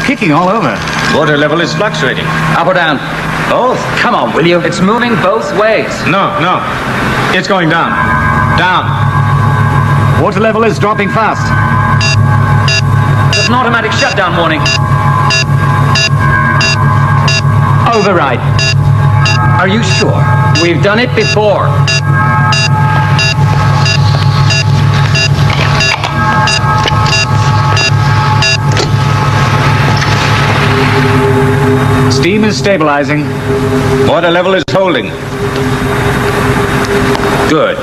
kicking all over. Water level is fluctuating. Up or down? Both. Come on, will you? It's moving both ways. No. It's going down. Down. Water level is dropping fast. There's an automatic shutdown warning. Override. Are you sure? We've done it before. Steam is stabilizing. Water level is holding. Good.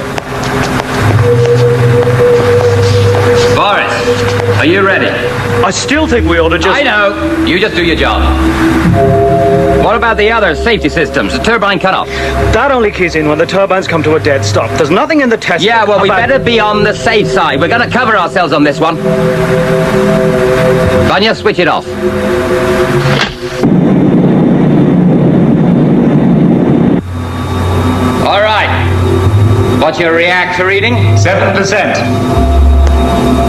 Boris, are you ready? I still think we ought to just... I know. You just do your job. What about the other safety systems? The turbine cutoff? That only keys in when the turbines come to a dead stop. There's nothing in the test... Yeah, well, we about- better be on the safe side. We're going to cover ourselves on this one. Vanya, switch it off. All right. What's your reactor reading? 7%.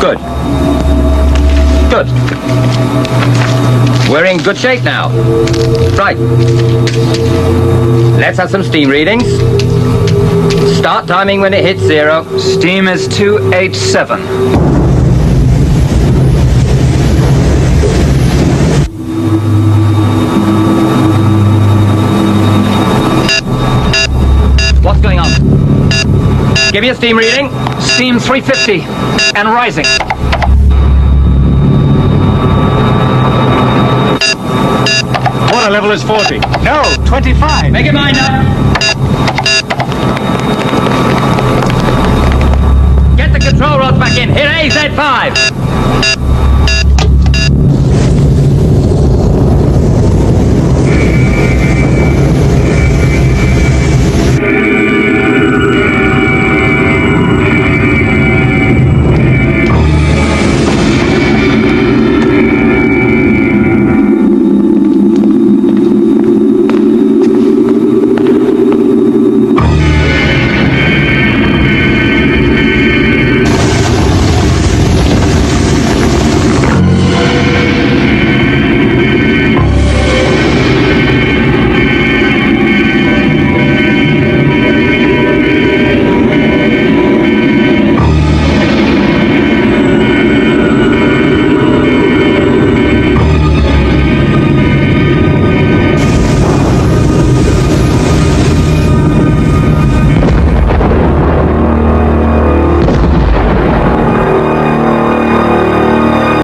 Good. Good. We're in good shape now. Right. Let's have some steam readings. Start timing when it hits 0. Steam is 287. What's going on? Give me a steam reading. Steam 350 and rising. Water level is 40. No, 25. Make it mind up. Get the control rods back in. Hit AZ5.